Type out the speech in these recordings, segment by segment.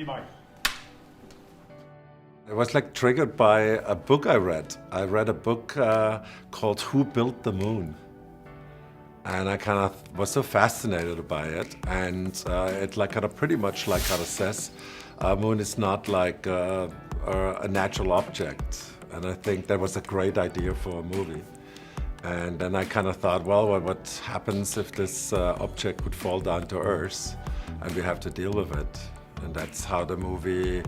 mic. It was like triggered by a book I read. I read a book called Who Built the Moon? And I kind of was so fascinated by it. And it like kind of pretty much like how it says, moon is not like a natural object. And I think that was a great idea for a movie. And then I kind of thought, well, what happens if this object would fall down to Earth and we have to deal with it? And that's how the movie,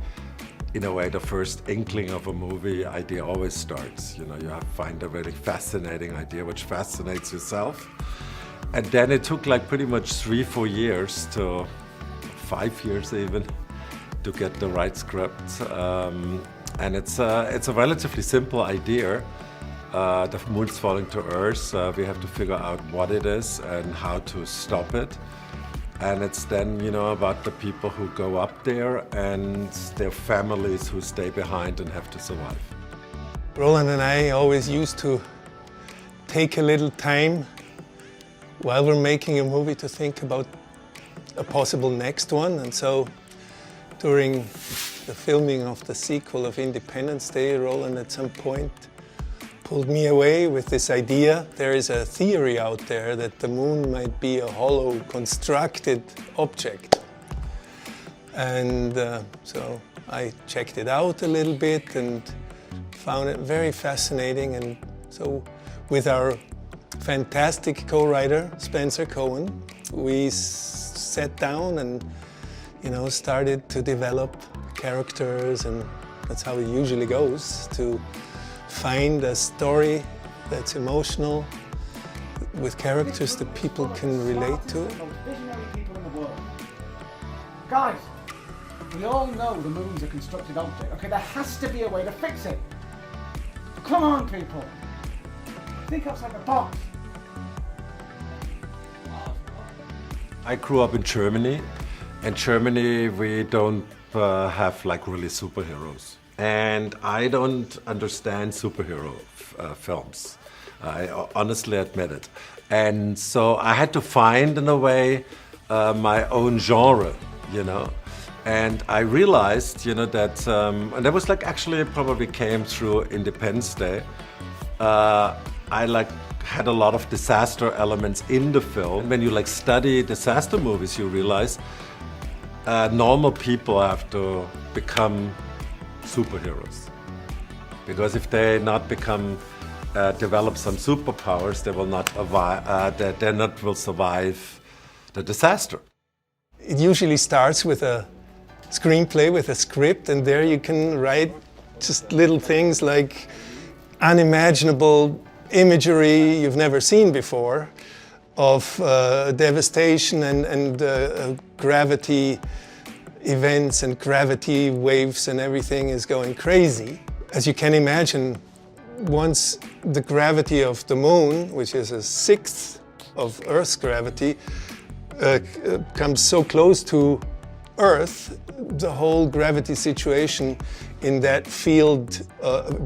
in a way, the first inkling of a movie idea always starts. You know, you find a really fascinating idea which fascinates yourself. And then it took like pretty much 3-4 years to 5 years even to get the right script. And it's a relatively simple idea. The moon's falling to Earth. We have to figure out what it is and how to stop it. And it's then, you know, about the people who go up there and their families who stay behind and have to survive. Roland and I always used to take a little time while we're making a movie to think about a possible next one. And so during the filming of the sequel of Independence Day, Roland at some point pulled me away with this idea. There is a theory out there that the moon might be a hollow, constructed object. And so I checked it out a little bit and found it very fascinating. And so with our fantastic co-writer, Spencer Cohen, we sat down and, you know, started to develop characters, and that's how it usually goes, to find a story that's emotional, with characters that people can relate to. Visionary people in the world. Guys, we all know the moon's a constructed object. Okay, there has to be a way to fix it. Come on, people. Think outside the box. I grew up in Germany. In Germany, we don't have like really superheroes. And I don't understand superhero films. I honestly admit it. And so I had to find, in a way, my own genre, you know. And I realized, you know, that, and that was like actually probably came through Independence Day. I like had a lot of disaster elements in the film. When you like study disaster movies, you realize normal people have to become superheroes. Because if they not develop some superpowers, they will not will survive the disaster. It usually starts with a screenplay, with a script, and there you can write just little things like unimaginable imagery you've never seen before of devastation and gravity events and gravity waves, and everything is going crazy. As you can imagine, once the gravity of the moon, which is 1/6 of Earth's gravity, comes so close to Earth, the whole gravity situation in that field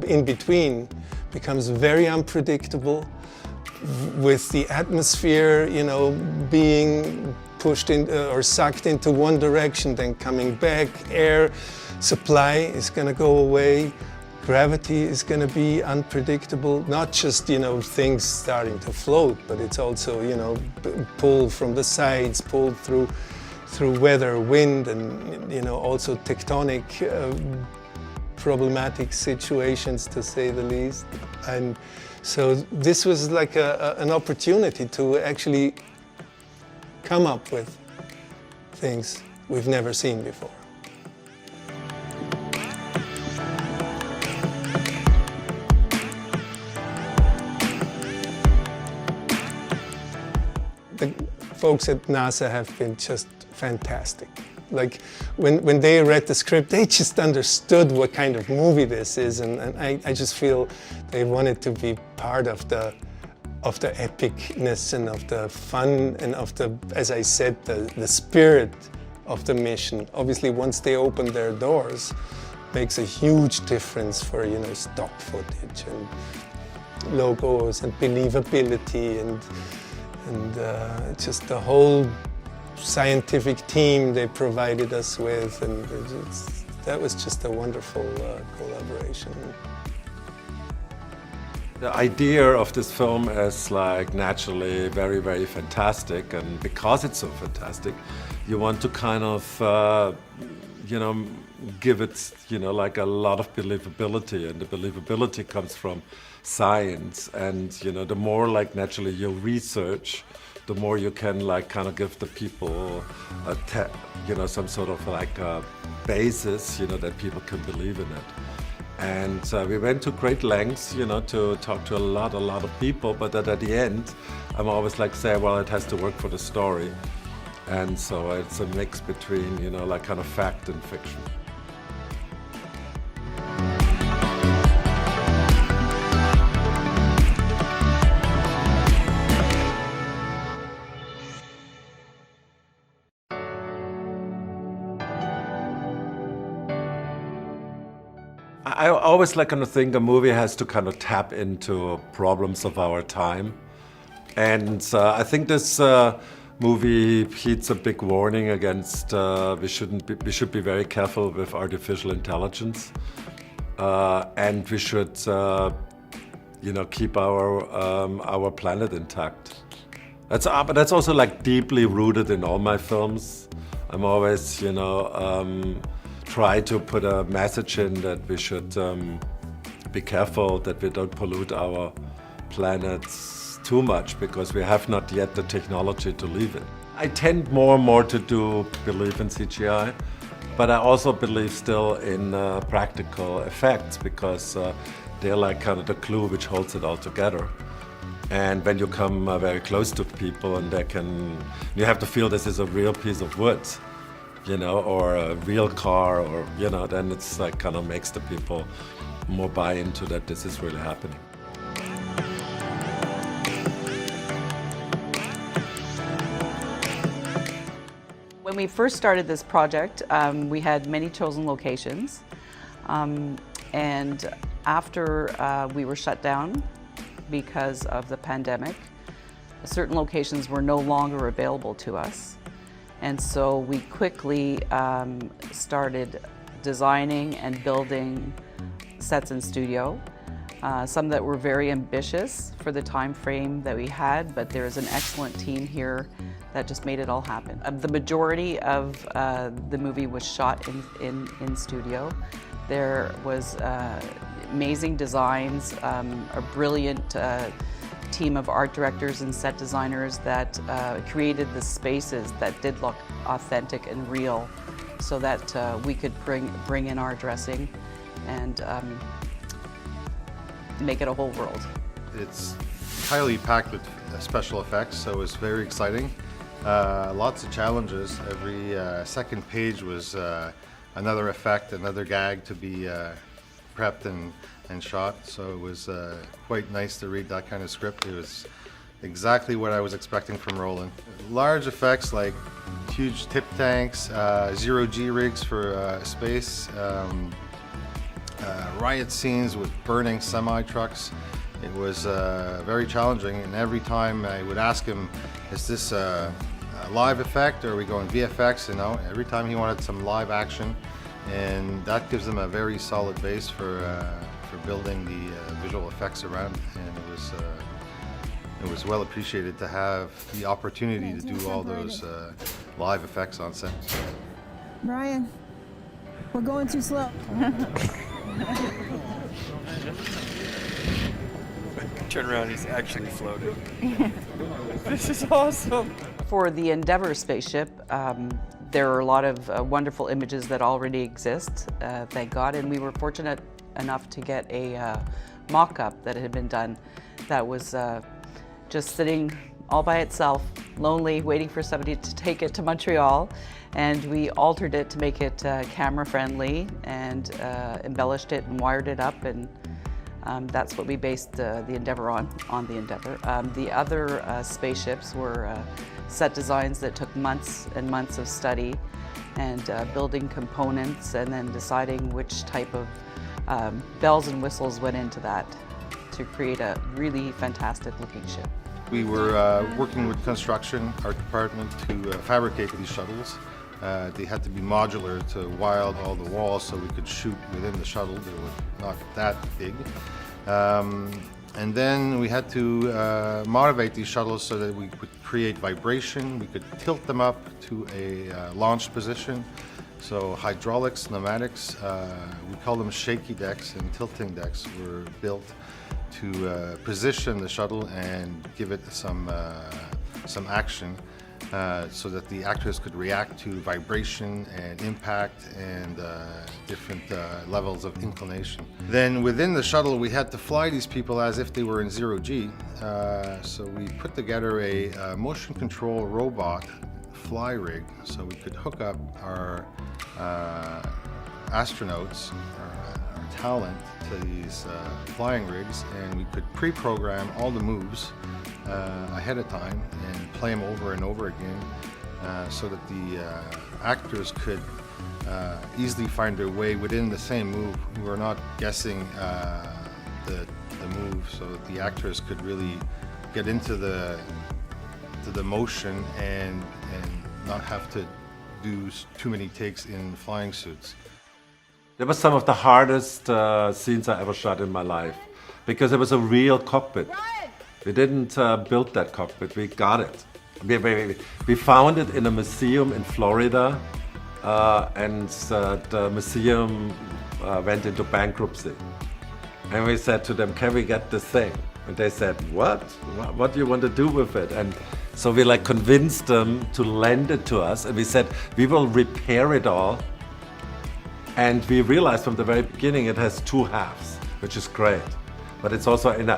in between becomes very unpredictable, with the atmosphere, you know, being pushed in or sucked into one direction, then coming back. Air supply is going to go away. Gravity is going to be unpredictable. Not just, you know, things starting to float, but it's also, you know, pulled from the sides, pulled through weather, wind, and, you know, also tectonic problematic situations, to say the least. And so this was like an opportunity to actually come up with things we've never seen before. The folks at NASA have been just fantastic. Like when they read the script, they just understood what kind of movie this is, and I just feel they wanted to be part of the epicness and of the fun and of the, as I said, the spirit of the mission. Obviously, once they open their doors, makes a huge difference for, you know, stock footage and logos and believability and just the whole scientific team they provided us with, and that was just a wonderful collaboration. The idea of this film is like naturally very, very fantastic, and because it's so fantastic, you want to kind of, you know, give it, you know, like a lot of believability, and the believability comes from science. And, you know, the more like naturally you research, the more you can like kind of give the people you know, some sort of like a basis, you know, that people can believe in it. And we went to great lengths, you know, to talk to a lot of people, but at the end, I'm always like say, well, it has to work for the story. And so it's a mix between, you know, like kind of fact and fiction. I always like kind of think a movie has to kind of tap into problems of our time. And I think this movie heeds a big warning against we should be very careful with artificial intelligence, and we should you know, keep our planet intact. But that's also like deeply rooted in all my films. I'm always, you know, try to put a message in that we should be careful that we don't pollute our planets too much, because we have not yet the technology to leave it. I tend more and more to believe in CGI, but I also believe still in practical effects, because they're like kind of the glue which holds it all together. And when you come very close to people, and you have to feel this is a real piece of wood, you know, or a real car, or, you know, then it's like kind of makes the people more buy into that this is really happening. When we first started this project, we had many chosen locations, and after we were shut down because of the pandemic, certain locations were no longer available to us. And so we quickly started designing and building sets in studio, some that were very ambitious for the time frame that we had, but there's an excellent team here that just made it all happen. The majority of the movie was shot in studio. There was amazing designs, a brilliant team of art directors and set designers that created the spaces that did look authentic and real, so that we could bring in our dressing and make it a whole world. It's highly packed with special effects, so it's very exciting. Lots of challenges. Every second page was another effect, another gag to be prepped and shot, so it was quite nice to read that kind of script. It was exactly what I was expecting from Roland. Large effects like huge tip tanks, zero-G rigs for space, riot scenes with burning semi-trucks. It was very challenging, and every time I would ask him, is this a live effect or are we going VFX? You know, every time he wanted some live action, and that gives them a very solid base for building the visual effects around, and it was well appreciated to have the opportunity to do all those live effects on set. Brian, we're going too slow. Turn around, he's actually floating. This is awesome. For the Endeavour spaceship, there are a lot of wonderful images that already exist, thank God, and we were fortunate enough to get a mock-up that had been done that was just sitting all by itself, lonely, waiting for somebody to take it to Montreal, and we altered it to make it camera-friendly and embellished it and wired it up, and that's what we based the Endeavour on the Endeavour. The other spaceships were set designs that took months and months of study and building components and then deciding which type of bells and whistles went into that to create a really fantastic looking ship. We were working with construction, our department, to fabricate these shuttles. They had to be modular to wire all the walls so we could shoot within the shuttle. They were not that big. And then we had to motivate these shuttles so that we could create vibration. We could tilt them up to a launch position. So hydraulics, pneumatics, we call them shaky decks and tilting decks were built to position the shuttle and give it some action so that the actors could react to vibration and impact and different levels of inclination. Then within the shuttle we had to fly these people as if they were in zero G. So we put together a motion control robot fly rig so we could hook up our astronauts, our talent, to these flying rigs, and we could pre-program all the moves ahead of time and play them over and over again so that the actors could easily find their way within the same move. We were not guessing the move, so that the actors could really get into the motion and not have to do too many takes in flying suits. That was some of the hardest scenes I ever shot in my life, because it was a real cockpit. We didn't build that cockpit, we got it. We found it in a museum in Florida, and the museum went into bankruptcy. And we said to them, can we get this thing? And they said, what? What do you want to do with it? And so we like convinced them to lend it to us, and we said, we will repair it all. And we realized from the very beginning it has two halves, which is great. But it's also in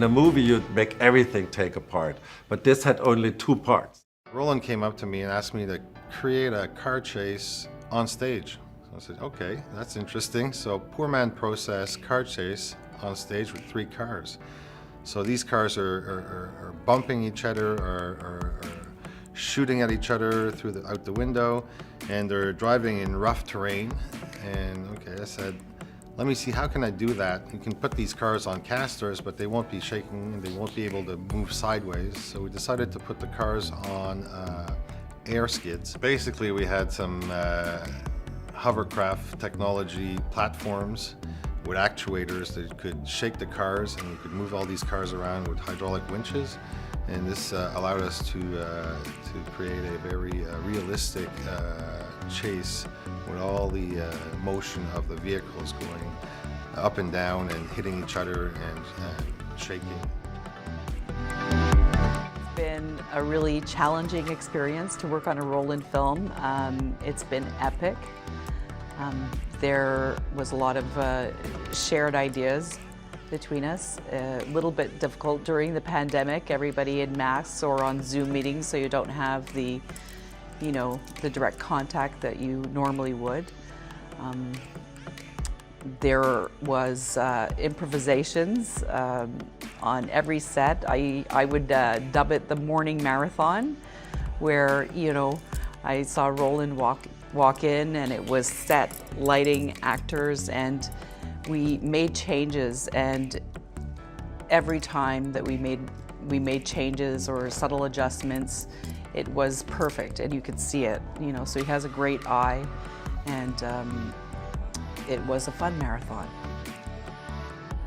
a movie you'd make everything take apart. But this had only two parts. Roland came up to me and asked me to create a car chase on stage. So I said, okay, that's interesting. So poor man process car chase on stage with 3 cars. So these cars are bumping each other, or shooting at each other out the window, and they're driving in rough terrain. And okay, I said, let me see, how can I do that? You can put these cars on casters, but they won't be shaking and they won't be able to move sideways. So we decided to put the cars on air skids. Basically, we had some hovercraft technology platforms with actuators that could shake the cars, and we could move all these cars around with hydraulic winches. And this allowed us to create a very realistic chase with all the motion of the vehicles going up and down and hitting each other and shaking. It's been a really challenging experience to work on a Roland film. It's been epic. There was a lot of shared ideas between us. A little bit difficult during the pandemic, everybody in masks or on Zoom meetings, so you don't have the, the direct contact that you normally would. There was improvisations on every set. I would dub it the morning marathon, where I saw Roland walk in, and it was set, lighting, actors, and we made changes, and every time that we made changes or subtle adjustments, it was perfect, and you could see it, so he has a great eye, and it was a fun marathon.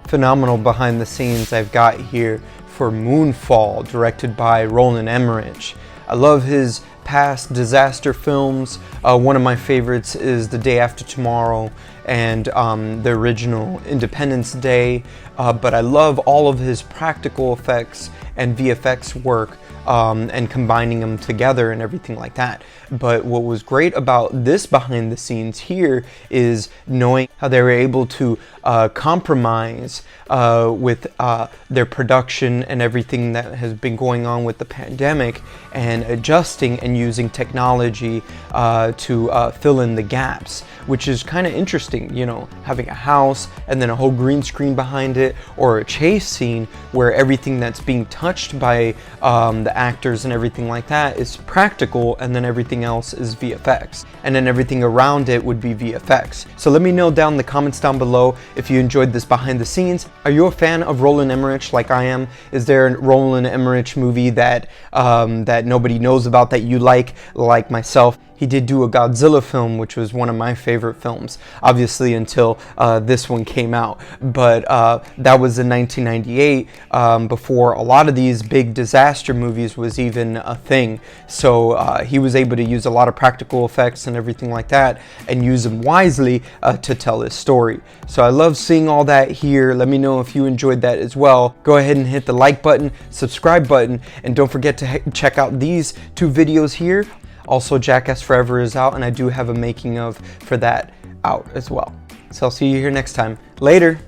Phenomenal behind the scenes I've got here for Moonfall, directed by Roland Emmerich. I love his past disaster films. One of my favorites is The Day After Tomorrow and the original Independence Day, but I love all of his practical effects and VFX work and combining them together and everything like that. But what was great about this behind the scenes here is knowing how they were able to compromise with their production and everything that has been going on with the pandemic, and adjusting and using technology to fill in the gaps, which is kind of interesting. interesting, you know, having a house and then a whole green screen behind it, or a chase scene where everything that's being touched by the actors and everything like that is practical, and then everything else is VFX, and then everything around it would be VFX. So let me know down in the comments down below if you enjoyed this behind the scenes. Are you a fan of Roland Emmerich like I am? Is there a Roland Emmerich movie that that nobody knows about that you like myself? He did do a Godzilla film, which was one of my favorite films, obviously until this one came out. But that was in 1998, before a lot of these big disaster movies was even a thing. So he was able to use a lot of practical effects and everything like that, and use them wisely to tell his story. So I love seeing all that here. Let me know if you enjoyed that as well. Go ahead and hit the like button, subscribe button, and don't forget to check out these 2 videos here. Also, Jackass Forever is out, and I do have a making of for that out as well. So I'll see you here next time. Later!